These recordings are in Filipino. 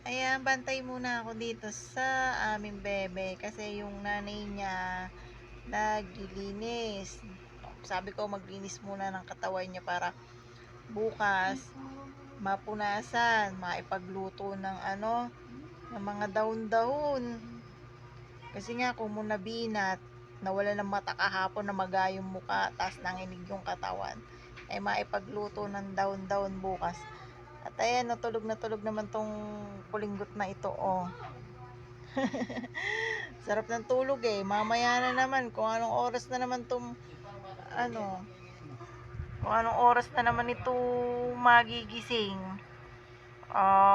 Ayan, bantay muna ako dito sa aming bebe kasi yung nanay niya naglilinis. Sabi ko maglinis muna ng katawan niya para bukas mapunasan, maipagluto ng ng mga daon-dahon. Kasi nga kung muna binat, nawala ng mata kahapon na maga yung muka, tas nanginig yung katawan, ay maipagluto ng daon-dahon bukas. At ayan, natulog naman tong kulinggot na ito, oh. Sarap ng tulog eh. Mamaya na naman, kung anong oras na naman ano, kung anong oras na naman ito magigising.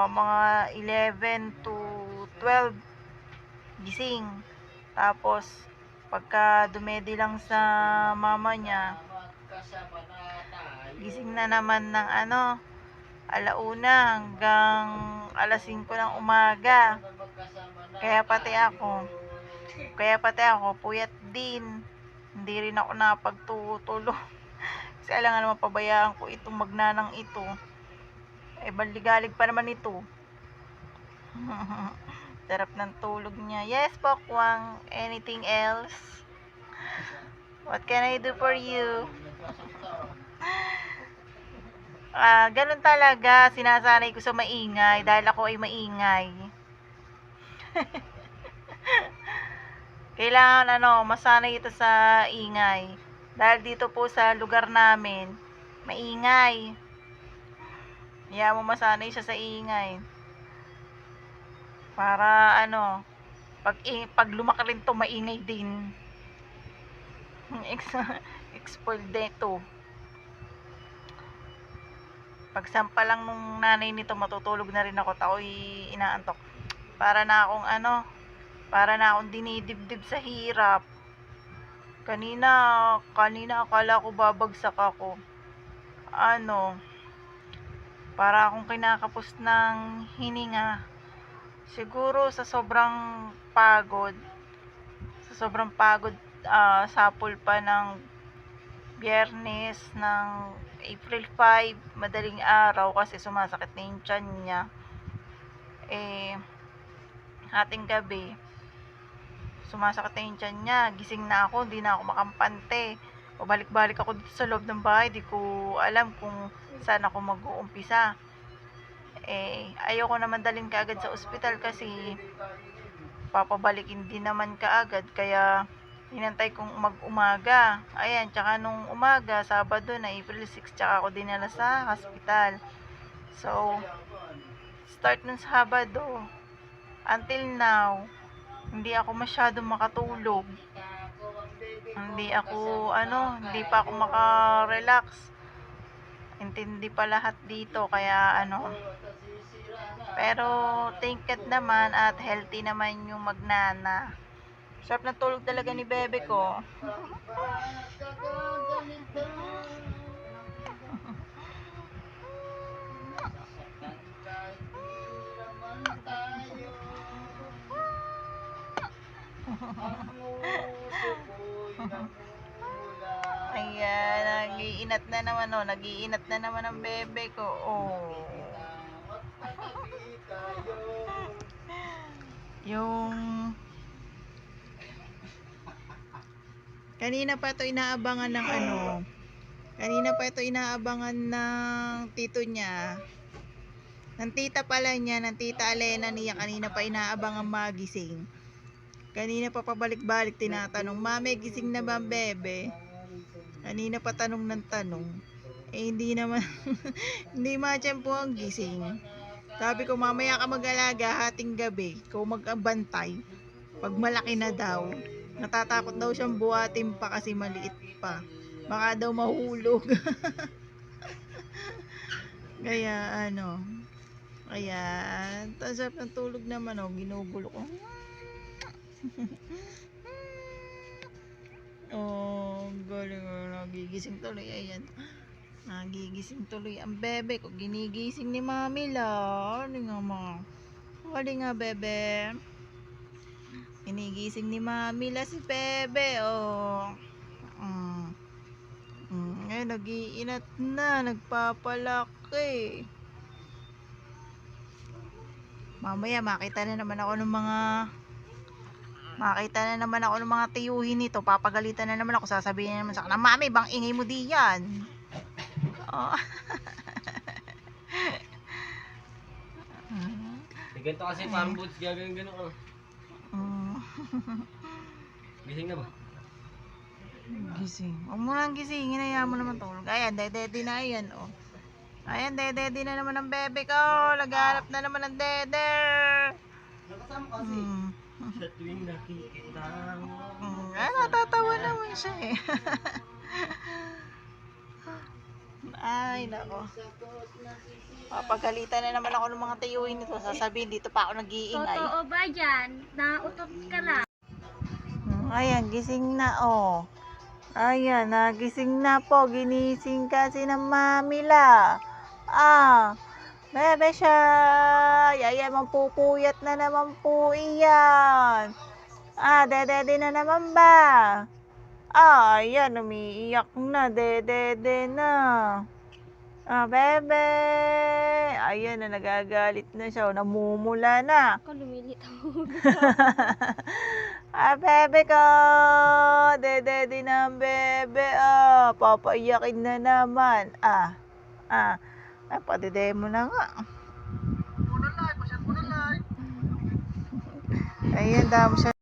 Mga 11 to 12 gising. Tapos, pagka dumedi lang sa mama niya, gising na naman ng alauna hanggang alas 5 ng umaga. Kaya pati ako, puyat din. Hindi rin ako napagtutulog. Kasi alam nga naman pabayaan ko itong magnanang ito. Baligalig pa naman ito. Sarap ng tulog niya. Yes, Pokwang. Anything else? What can I do for you? Ganun talaga. Sinasanay ko sa maingay dahil ako ay maingay. Kailangan masanay ito sa ingay. Dahil dito po sa lugar namin, maingay. Kaya mo masanay siya sa ingay. Para pag lumaki rin to, maingay din. Explored dito. Pagsampa lang nung nanay nito, matutulog na rin ako. Ako'y inaantok. Para na akong dinidibdib sa hirap. Kanina akala ko babagsak ako. Para akong kinakapos ng hininga. Siguro sa sobrang pagod. Sapul pa ng Biyernes ng April 5, madaling araw kasi sumasakit na yung tiyan niya. Ating gabi, sumasakit na yung tiyan niya, gising na ako, hindi na ako makampante. Pabalik-balik ako dito sa loob ng bahay, di ko alam kung saan ako mag-uumpisa. Ayoko naman dalhin kaagad sa ospital kasi papabalikin din naman kaagad, kaya hinantay kong mag-umaga. Ayan, tsaka nung umaga, Sabado na April 6, tsaka ako dinala sa hospital. So, start ng Sabado until now, hindi ako masyadong makatulog. Hindi pa ako makarelax. Intindi pa lahat dito, kaya pero thank God naman at healthy naman yung magnana. Sarap na tulog talaga ni bebe ko. Ayan, nag-iinat na naman ang bebe ko. Yung kanina pa ito inaabangan ng tito niya. Ng tita pala niya, ng tita Alena niya, kanina pa inaabangan magising. Kanina pa pabalik-balik tinatanong, "Mami, gising na ba ang bebe?" Kanina pa tanong ng tanong. Hindi naman hindi matiyempo ang gising. Sabi ko, mamaya ka mag-alaga hating gabi, ikaw mag-abantay. Pag malaki na daw, natatakot daw siyang buhatin pa kasi maliit pa. Baka daw mahulog. Kaya tasap ng tulog naman, ginugulo ko. Galing, nagigising tuloy. Ayan, nagigising tuloy ang bebe ko. Ginigising ni mami la. Hali nga bebe. Ginigising ni mami la si bebe. Ngayon nagiinat na, nagpapalaki. Mamaya makita na naman ako ng mga tiyuhin nito. Papagalitan na naman ako. Sasabihin na naman sa kanila, "Mami, bang ingay mo diyan?" Oh. Ganito kasi parang boots gano'n ka. Gising na ba? Gising. Huwag mo nang gising. Hinayaan mo naman tulog. Ayan, dede na yan. Oh. Ayan, dede na naman ang bebe ko. Naghanap na naman ng dede. Nakasama kasi. Sa tuwing nakikita mo. Ay, natatawa naman siya eh. Ay, nako. Papagalitan na naman ako ng mga tiyuhin nito. Sasabihin, dito pa ako nag-iingay. Totoo ba yan? Nautot ka lang. Ayan, gising na oh. Ayan, nagising na po. Ginising kasi ng mamila. Bebe siya. Ayan, mampupuyat na naman po iyan. Dede na naman ba? Ayan, umiiyak na. Dede na. Bebe. Ayan na, nagagalit na siya. Namumula na. Ako lumilitaw. Bebe ko. Dede na ang bebe. Papaiyakin na naman. Padede mo na nga. Ayan, dami siya.